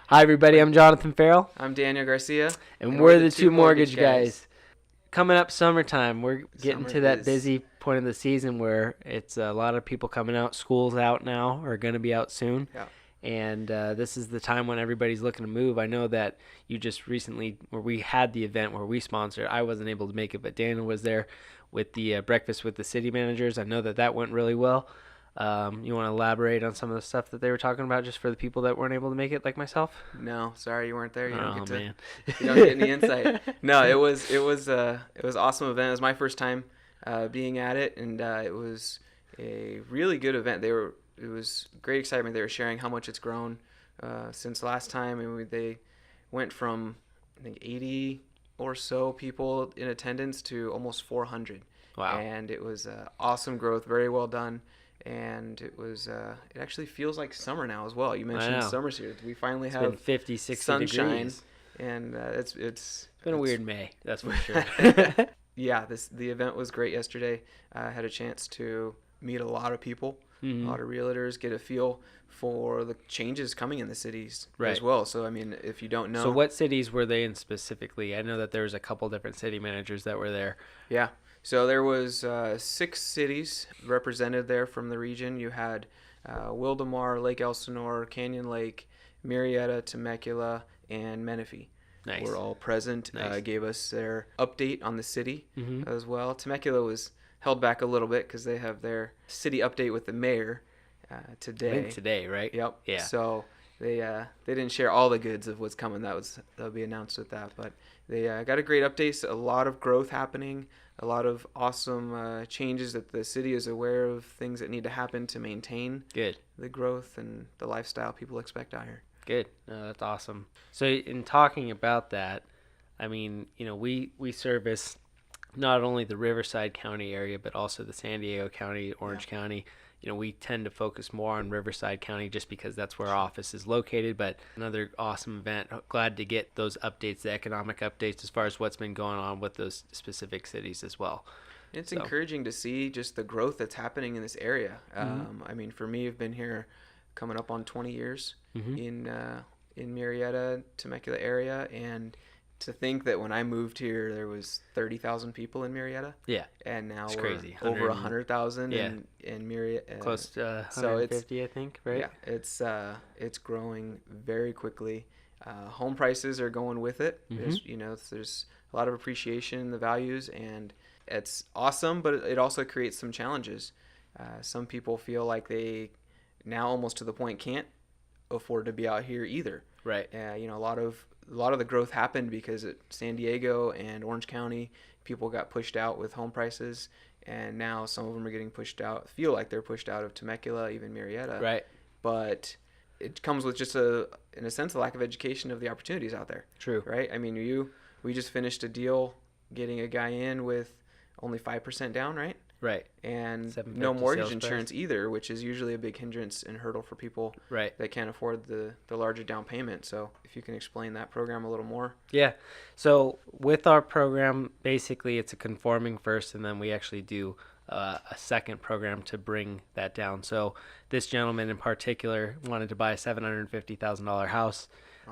Hi, everybody. I'm Jonathan Farrell. I'm Daniel Garcia. And we're the two mortgage guys. Coming up summertime, we're getting to that busy point of the season where it's a lot of people coming out. School's out now, or going to be out soon. Yeah. And this is the time when everybody's looking to move. I know that you just recently, where we had the event where we sponsored, I wasn't able to make it, but Daniel was there with the breakfast with the city managers. I know that went really well. You want to elaborate on some of the stuff that they were talking about, just for the people that weren't able to make it, like myself? No, sorry you weren't there. You don't man. You don't get any insight. No, it was an awesome event. It was my first time being at it, and it was a really good event. It was great excitement. They were sharing how much it's grown since last time, and they went from, I think, 80 or so people in attendance to almost 400. Wow! And it was awesome growth. Very well done. And it was it actually feels like summer now as well. You mentioned summer's here. We finally have been 50, 60 sunshine degrees. And it's been a weird May, that's for sure. Yeah, the event was great yesterday. I had a chance to meet a lot of people, a lot of realtors, get a feel for the changes coming in the cities as well. So I mean, if you don't know, so what cities were they in specifically? I know that there was a couple different city managers that were there. Yeah. So there was 6 cities represented there from the region. You had Wildomar, Lake Elsinore, Canyon Lake, Marietta, Temecula, and Menifee. Nice. Were all present. Nice. Gave us their update on the city as well. Temecula was held back a little bit because they have their city update with the mayor today. I think today, right? Yep. Yeah. So they didn't share all the goods of what's coming. That'll be announced with that. But they got a great update. So a lot of growth happening. A lot of awesome changes that the city is aware of, things that need to happen to maintain the growth and the lifestyle people expect out here. Good. No, that's awesome. So in talking about that, I mean, we service not only the Riverside County area, but also the San Diego County, Orange County. We tend to focus more on Riverside County just because that's where our office is located, but another awesome event. Glad to get those updates, the economic updates as far as what's been going on with those specific cities as well. It's encouraging to see just the growth that's happening in this area. I mean, for me, I've been here coming up on 20 years in Marietta, Temecula area, and to think that when I moved here, there was 30,000 people in Marietta. Yeah. And now it's we're crazy. over 100,000 in Marietta. Close to 150, I think, right? Yeah, it's growing very quickly. Home prices are going with it. There's a lot of appreciation in the values, and it's awesome, but it also creates some challenges. Some people feel like they now almost to the point can't afford to be out here either. Right. A lot of the growth happened because at San Diego and Orange County, people got pushed out with home prices, and now some of them are getting pushed out, feel like they're pushed out of Temecula, even Marietta. Right. But it comes with just in a sense, a lack of education of the opportunities out there. True. Right? I mean, we just finished a deal getting a guy in with only 5% down, right? Right. And no mortgage insurance either, which is usually a big hindrance and hurdle for people that can't afford the larger down payment. So if you can explain that program a little more. Yeah. So with our program, basically it's a conforming first, and then we actually do a second program to bring that down. So this gentleman in particular wanted to buy a $750,000 house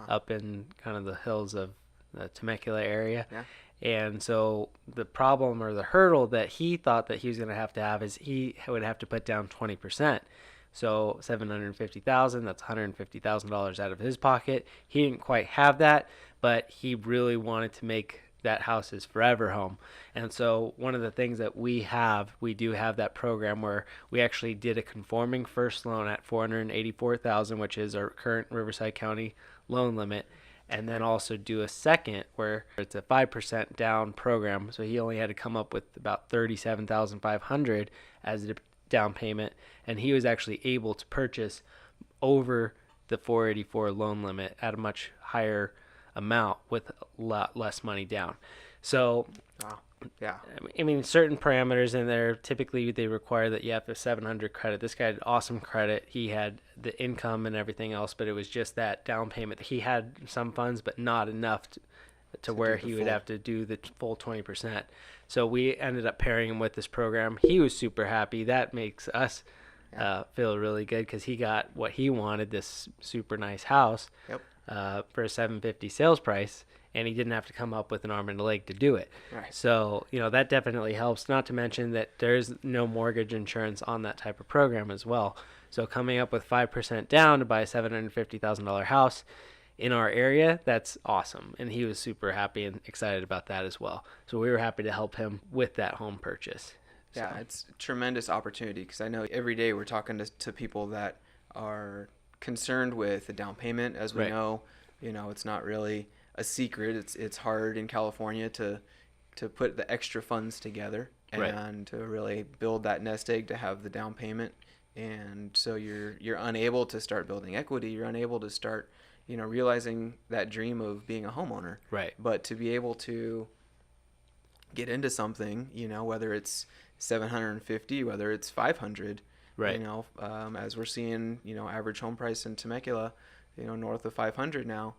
up in kind of the hills of the Temecula area. Yeah. And so the problem or the hurdle that he thought that he was going to have is he would have to put down 20%. So $750,000, that's $150,000 out of his pocket. He didn't quite have that, but he really wanted to make that house his forever home. And so one of the things that we do have that program where we actually did a conforming first loan at $484,000, which is our current Riverside County loan limit. And then also do a second where it's a 5% down program. So he only had to come up with about $37,500 as a down payment. And he was actually able to purchase over the 484 loan limit at a much higher amount with a lot less money down. So Yeah. I mean, certain parameters in there, typically they require that you have a 700 credit. This guy had awesome credit. He had the income and everything else, but it was just that down payment. He had some funds, but not enough to where he would have to do the full 20%. So we ended up pairing him with this program. He was super happy. That makes us feel really good because he got what he wanted, this super nice house. Yep. for a 750 sales price, and he didn't have to come up with an arm and a leg to do it. Right. So, that definitely helps, not to mention that there's no mortgage insurance on that type of program as well. So coming up with 5% down to buy a $750,000 house in our area, that's awesome. And he was super happy and excited about that as well. So we were happy to help him with that home purchase. Yeah, So, it's a tremendous opportunity because I know every day we're talking to people that are concerned with the down payment. As we Right. know, it's not really a secret. It's hard in California to put the extra funds together Right. and to really build that nest egg to have the down payment. And so you're unable to start building equity. You're unable to start, realizing that dream of being a homeowner. right. But to be able to get into something, whether it's 750, whether it's 500, Right. as we're seeing, average home price in Temecula, north of 500 now,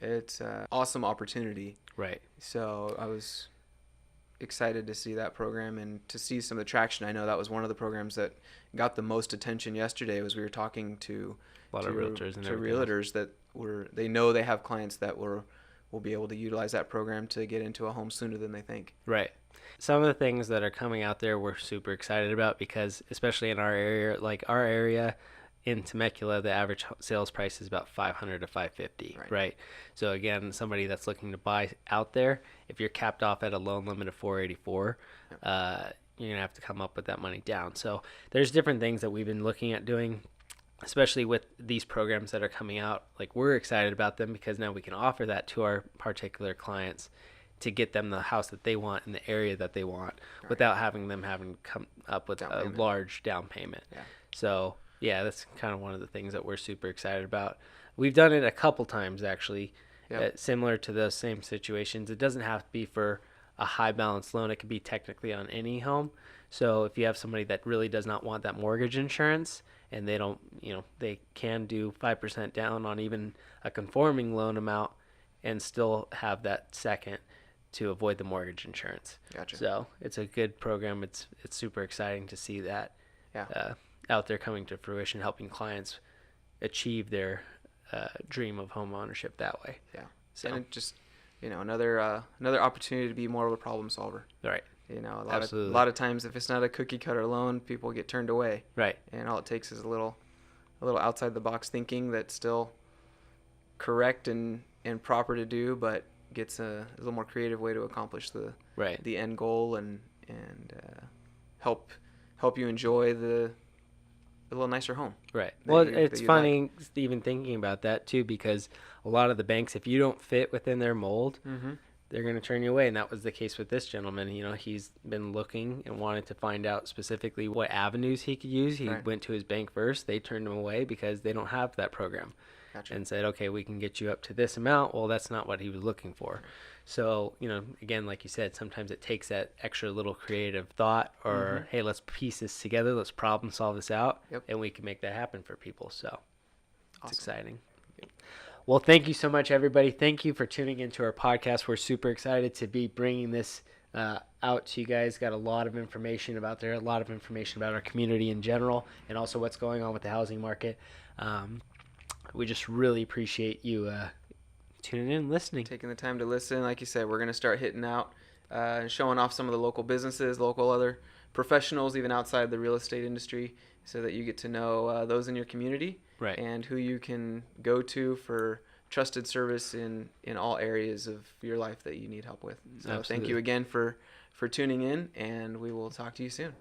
it's an awesome opportunity. Right. So I was excited to see that program and to see some of the traction. I know that was one of the programs that got the most attention yesterday. Was we were talking to A lot of realtors and to everything else. realtors that they know they have clients that will be able to utilize that program to get into a home sooner than they think. Right. Some of the things that are coming out there we're super excited about because, especially in our area, like our area in Temecula, the average sales price is about 500 to 550, right? So again, somebody that's looking to buy out there, if you're capped off at a loan limit of 484, you're gonna have to come up with that money down. So there's different things that we've been looking at doing, especially with these programs that are coming out. Like, we're excited about them because now we can offer that to our particular clients to get them the house that they want in the area that they want without having them having to come up with a large down payment. Yeah. So yeah, that's kind of one of the things that we're super excited about. We've done it a couple times actually, similar to those same situations. It doesn't have to be for a high balance loan. It could be technically on any home. So if you have somebody that really does not want that mortgage insurance and they don't, they can do 5% down on even a conforming loan amount and still have that second to avoid the mortgage insurance. Gotcha. So it's a good program. It's super exciting to see that out there coming to fruition, helping clients achieve their dream of home ownership that way. Yeah. So, And it just, another opportunity to be more of a problem solver. right. A lot of times if it's not a cookie cutter loan, people get turned away. Right. And all it takes is a little outside the box thinking that's still correct and proper to do, but gets a little more creative way to accomplish the end goal and help you enjoy the little nicer home. Right. that Well, you- it's that you funny even thinking about that too, because a lot of the banks, if you don't fit within their mold, Mm-hmm. they're going to turn you away. And that was the case with this gentleman. He's been looking and wanted to find out specifically what avenues he could use. He Right. went to his bank first. They turned him away because they don't have that program. Gotcha. And said, okay, we can get you up to this amount. Well, that's not what he was looking for. So, again, like you said, sometimes it takes that extra little creative thought or, hey, let's piece this together. Let's problem solve this out. Yep. And we can make that happen for people. So it's Awesome. exciting. Well, thank you so much, everybody. Thank you for tuning into our podcast. We're super excited to be bringing this out to you guys. Got a lot of information about there, a lot of information about our community in general, and also what's going on with the housing market. We just really appreciate you tuning in and listening. Taking the time to listen. Like you said, we're going to start hitting out and showing off some of the local businesses, local other professionals, even outside the real estate industry, so that you get to know those in your community. Right. And who you can go to for trusted service in all areas of your life that you need help with. So Thank Absolutely. you again for tuning in, and we will talk to you soon.